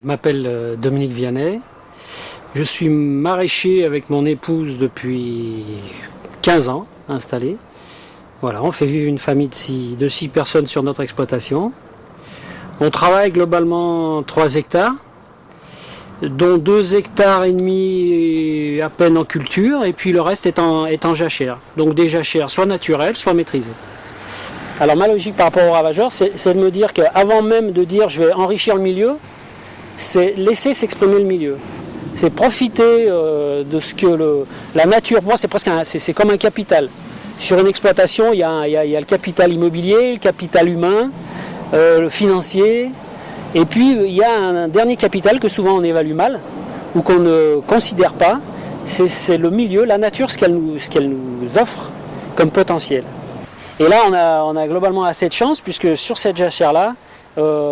Je m'appelle Dominique Vianney. Je suis maraîcher avec mon épouse depuis 15 ans installé. Voilà, on fait vivre une famille de 6 personnes sur notre exploitation. On travaille globalement 3 hectares, dont 2 hectares et demi à peine en culture, et puis le reste est en jachère. Donc des jachères soit naturelles, soit maîtrisées. Alors ma logique par rapport aux ravageurs, c'est de me dire qu'avant même de dire je vais enrichir le milieu, c'est laisser s'exprimer le milieu. C'est profiter de ce que la nature, pour moi c'est comme un capital. Sur une exploitation, il y a le capital immobilier, le capital humain, le financier, et puis il y a un dernier capital que souvent on évalue mal, ou qu'on ne considère pas, c'est le milieu, la nature, ce qu'elle nous offre comme potentiel. Et là on a globalement assez de chance, puisque sur cette jachère-là,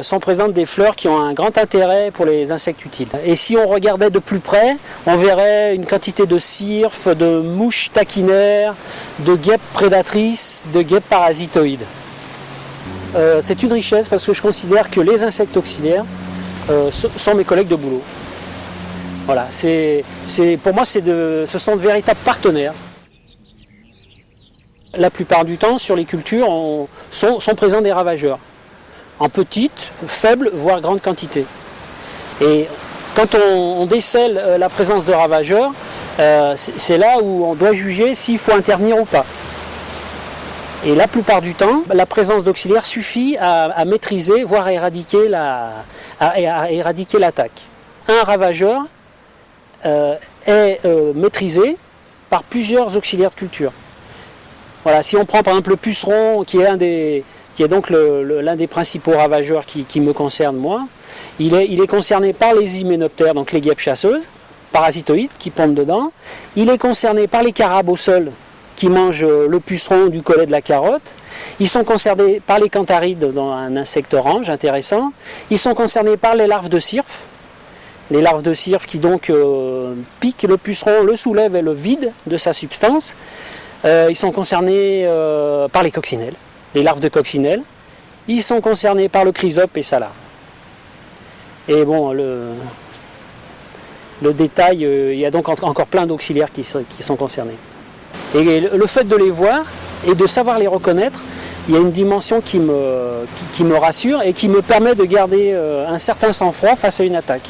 sont présentes des fleurs qui ont un grand intérêt pour les insectes utiles. Et si on regardait de plus près, on verrait une quantité de cirfes, de mouches taquinaires, de guêpes prédatrices, de guêpes parasitoïdes. C'est une richesse parce que je considère que les insectes auxiliaires sont mes collègues de boulot. Voilà, pour moi ce sont de véritables partenaires. La plupart du temps, sur les cultures, sont présents des ravageurs. En petite, faible, voire grande quantité. Et quand on décèle la présence de ravageurs, c'est là où on doit juger s'il faut intervenir ou pas. Et la plupart du temps, la présence d'auxiliaires suffit à maîtriser, voire à éradiquer l'attaque. Un ravageur est maîtrisé par plusieurs auxiliaires de culture. Voilà, si on prend par exemple le puceron, qui est donc l'un des principaux ravageurs qui me concerne moi, il est concerné par les hyménoptères, donc les guêpes chasseuses, parasitoïdes, qui pondent dedans. Il est concerné par les carabes au sol, qui mangent le puceron du collet de la carotte. Ils sont concernés par les cantharides, dans un insecte orange intéressant. Ils sont concernés par les larves de cirfe. Les larves de cirfe qui donc piquent le puceron, le soulèvent et le vident de sa substance. Ils sont concernés par les coccinelles. Les larves de coccinelles, ils sont concernés par le chrysope et sa larve. Et bon, le détail, il y a donc encore plein d'auxiliaires qui sont concernés. Et le fait de les voir et de savoir les reconnaître, il y a une dimension qui me rassure et qui me permet de garder un certain sang-froid face à une attaque.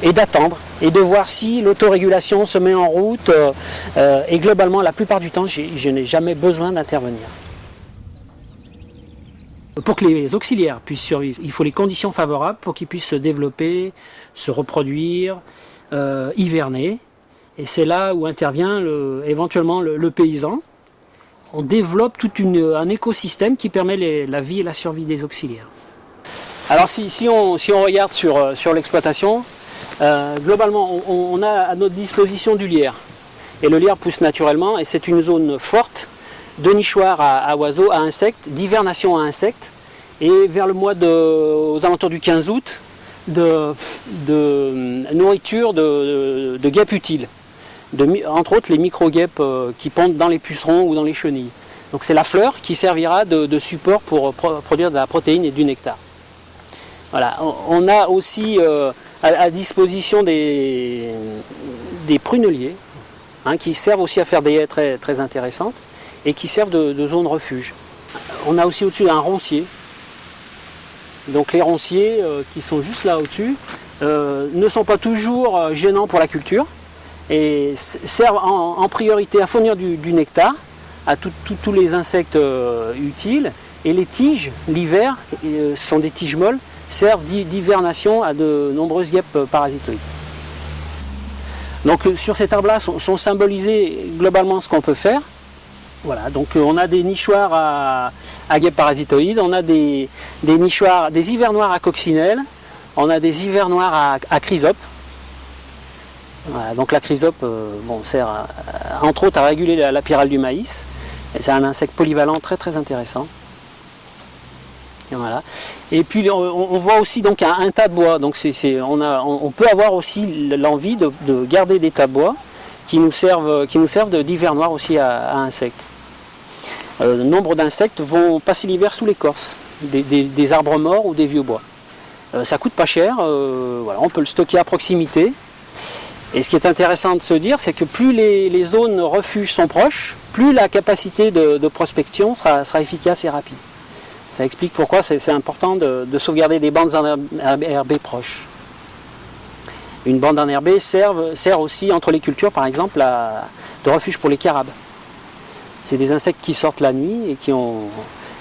Et d'attendre, et de voir si l'autorégulation se met en route. Et globalement, la plupart du temps, je n'ai jamais besoin d'intervenir. Pour que les auxiliaires puissent survivre, il faut les conditions favorables pour qu'ils puissent se développer, se reproduire, hiverner. Et c'est là où intervient éventuellement le paysan. On développe tout un écosystème qui permet la vie et la survie des auxiliaires. Alors si on regarde sur l'exploitation, globalement on a à notre disposition du lierre. Et le lierre pousse naturellement et c'est une zone forte de nichoirs à oiseaux, à insectes, d'hivernation à insectes, et vers le mois aux alentours du 15 août, de nourriture de guêpes utiles, entre autres les micro-guêpes qui pondent dans les pucerons ou dans les chenilles. Donc c'est la fleur qui servira de support pour produire de la protéine et du nectar. Voilà. On a aussi à disposition des pruneliers, qui servent aussi à faire des haies très, très intéressantes, et qui servent de zone refuge. On a aussi au-dessus un roncier. Donc les ronciers qui sont juste là au-dessus ne sont pas toujours gênants pour la culture et servent en priorité à fournir du nectar à tous les insectes utiles. Et les tiges, l'hiver, sont des tiges molles, servent d'hivernation à de nombreuses guêpes parasitoïdes. Donc sur cet arbre-là sont symbolisés globalement ce qu'on peut faire. Voilà, donc on a des nichoirs à guêpes parasitoïdes, on a des nichoirs, des hivernoirs à coccinelles, on a des hivernoirs à chrysope. Voilà, donc la chrysope sert entre autres à réguler la pyrale du maïs. Et c'est un insecte polyvalent très très intéressant. Et voilà. Et puis on voit aussi donc un tas de bois. Donc on peut avoir aussi l'envie de garder des tas de bois qui nous servent d'hivernoir aussi à insectes. Nombre d'insectes vont passer l'hiver sous l'écorce des arbres morts ou des vieux bois. Ça coûte pas cher, voilà, on peut le stocker à proximité. Et ce qui est intéressant de se dire, c'est que plus les zones refuge sont proches, plus la capacité de prospection sera efficace et rapide. Ça explique pourquoi c'est important de sauvegarder des bandes enherbées proches. Une bande enherbée sert aussi entre les cultures, par exemple, de refuge pour les carabes. C'est des insectes qui sortent la nuit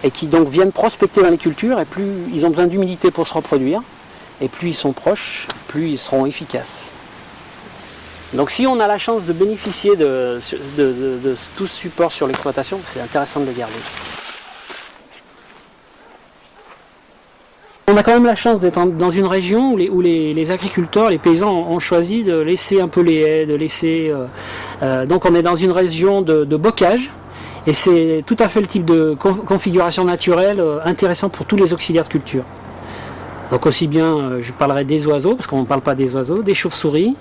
et qui donc viennent prospecter dans les cultures, et plus ils ont besoin d'humidité pour se reproduire, et plus ils sont proches, plus ils seront efficaces. Donc si on a la chance de bénéficier de tout ce support sur l'exploitation, c'est intéressant de le garder. On a quand même la chance d'être dans une région où les agriculteurs, les paysans ont choisi de laisser un peu les haies, de laisser... donc on est dans une région de bocage, et c'est tout à fait le type de configuration naturelle intéressant pour tous les auxiliaires de culture. Donc aussi bien, je parlerai des oiseaux, parce qu'on ne parle pas des oiseaux, des chauves-souris,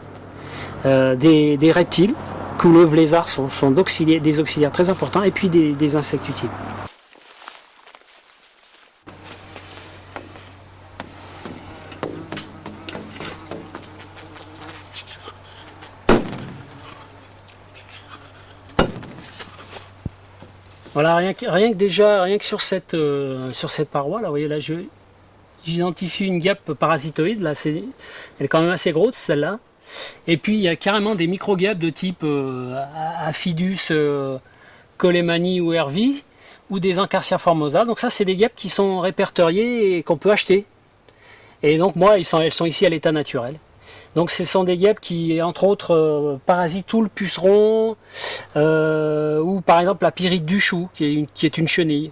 des reptiles, couleuvres, lézards sont des auxiliaires très importants, et puis des insectes utiles. Voilà, rien que sur cette paroi, là, vous voyez, là, j'identifie une guêpe parasitoïde, là, elle est quand même assez grosse, celle-là. Et puis, il y a carrément des micro-guêpes de type Aphidus, Colemani ou Hervie, ou des Ancarcia formosa. Donc ça, c'est des guêpes qui sont répertoriées et qu'on peut acheter. Et donc, moi, elles sont ici à l'état naturel. Donc ce sont des guêpes qui, entre autres, parasitent tout le puceron, ou par exemple la pyrite du chou, qui est une chenille.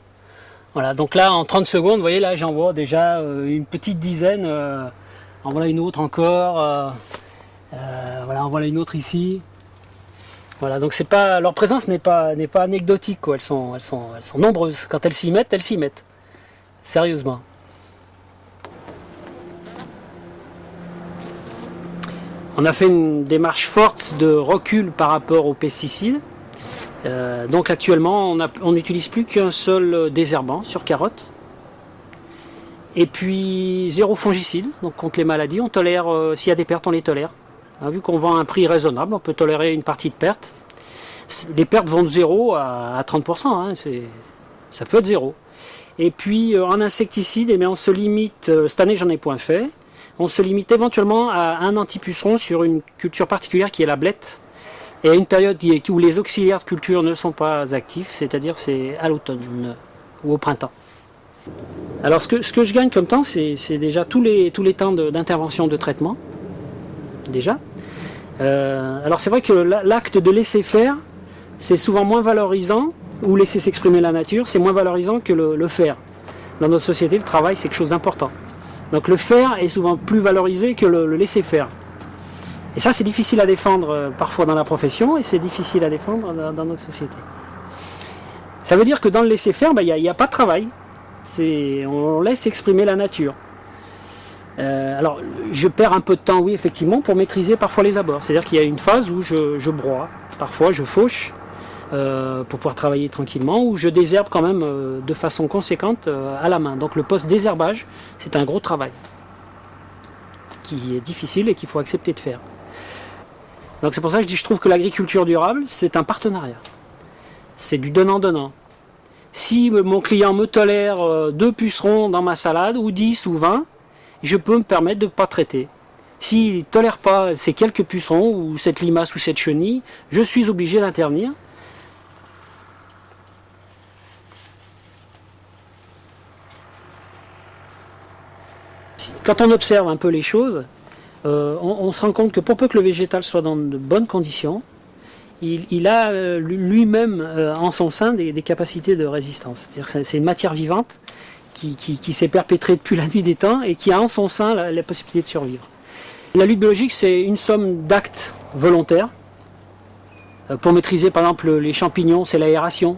Voilà, donc là, en 30 secondes, vous voyez, là, j'en vois déjà une petite dizaine. En voilà une autre encore. Voilà, en voilà une autre ici. Voilà, donc leur présence n'est pas anecdotique, quoi. Elles sont nombreuses. Quand elles s'y mettent, sérieusement. On a fait une démarche forte de recul par rapport aux pesticides. Donc actuellement, on n'utilise plus qu'un seul désherbant sur carottes. Et puis 0 fongicide, donc contre les maladies. On tolère, s'il y a des pertes, on les tolère. Vu qu'on vend à un prix raisonnable, on peut tolérer une partie de perte. Les pertes vont de 0 à 30%, hein, ça peut être 0. Et puis en insecticide, on se limite, cette année j'en ai point fait, on se limite éventuellement à un antipuceron sur une culture particulière qui est la blette, et à une période où les auxiliaires de culture ne sont pas actifs, c'est-à-dire c'est à l'automne ou au printemps. Alors ce que je gagne comme temps, c'est déjà tous les temps d'intervention de traitement, déjà. Alors c'est vrai que l'acte de laisser faire, c'est souvent moins valorisant, ou laisser s'exprimer la nature, c'est moins valorisant que le faire. Dans notre société, le travail, c'est quelque chose d'important. Donc le faire est souvent plus valorisé que le laisser faire. Et ça, c'est difficile à défendre parfois dans la profession, et c'est difficile à défendre dans notre société. Ça veut dire que dans le laisser faire, il n'y a pas de travail. On laisse exprimer la nature. Alors, je perds un peu de temps, oui, effectivement, pour maîtriser parfois les abords. C'est-à-dire qu'il y a une phase où je broie, parfois je fauche, pour pouvoir travailler tranquillement, ou je désherbe quand même de façon conséquente à la main. Donc le post-désherbage, c'est un gros travail qui est difficile et qu'il faut accepter de faire. Donc c'est pour ça que je trouve que l'agriculture durable, c'est un partenariat. C'est du donnant-donnant. Si mon client me tolère 2 pucerons dans ma salade, ou 10 ou 20, je peux me permettre de ne pas traiter. S'il ne tolère pas ces quelques pucerons, ou cette limace ou cette chenille, je suis obligé d'intervenir. Quand on observe un peu les choses, on se rend compte que pour peu que le végétal soit dans de bonnes conditions, il a lui-même en son sein des capacités de résistance. C'est une matière vivante qui s'est perpétrée depuis la nuit des temps et qui a en son sein la possibilité de survivre. La lutte biologique, c'est une somme d'actes volontaires. Pour maîtriser par exemple les champignons, c'est l'aération.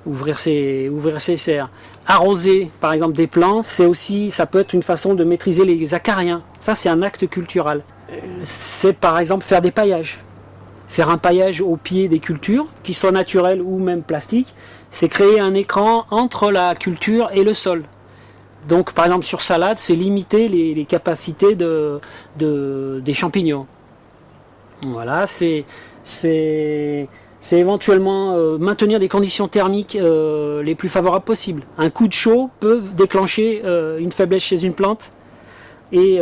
Ouvrir ses serres. Arroser par exemple des plants, ça peut être une façon de maîtriser les acariens. Ça, c'est un acte culturel. C'est par exemple faire des paillages. Faire un paillage au pied des cultures, qui soient naturelles ou même plastiques, c'est créer un écran entre la culture et le sol. Donc par exemple sur salade, c'est limiter les capacités des champignons. Voilà, c'est éventuellement maintenir des conditions thermiques les plus favorables possibles. Un coup de chaud peut déclencher une faiblesse chez une plante et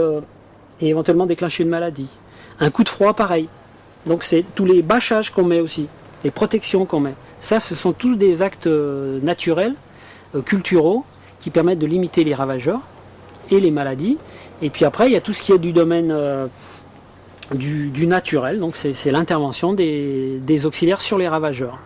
éventuellement déclencher une maladie. Un coup de froid, pareil. Donc c'est tous les bâchages qu'on met aussi, les protections qu'on met. Ça, ce sont tous des actes naturels, culturaux, qui permettent de limiter les ravageurs et les maladies. Et puis après, il y a tout ce qui est du domaine du naturel, donc c'est l'intervention des auxiliaires sur les ravageurs.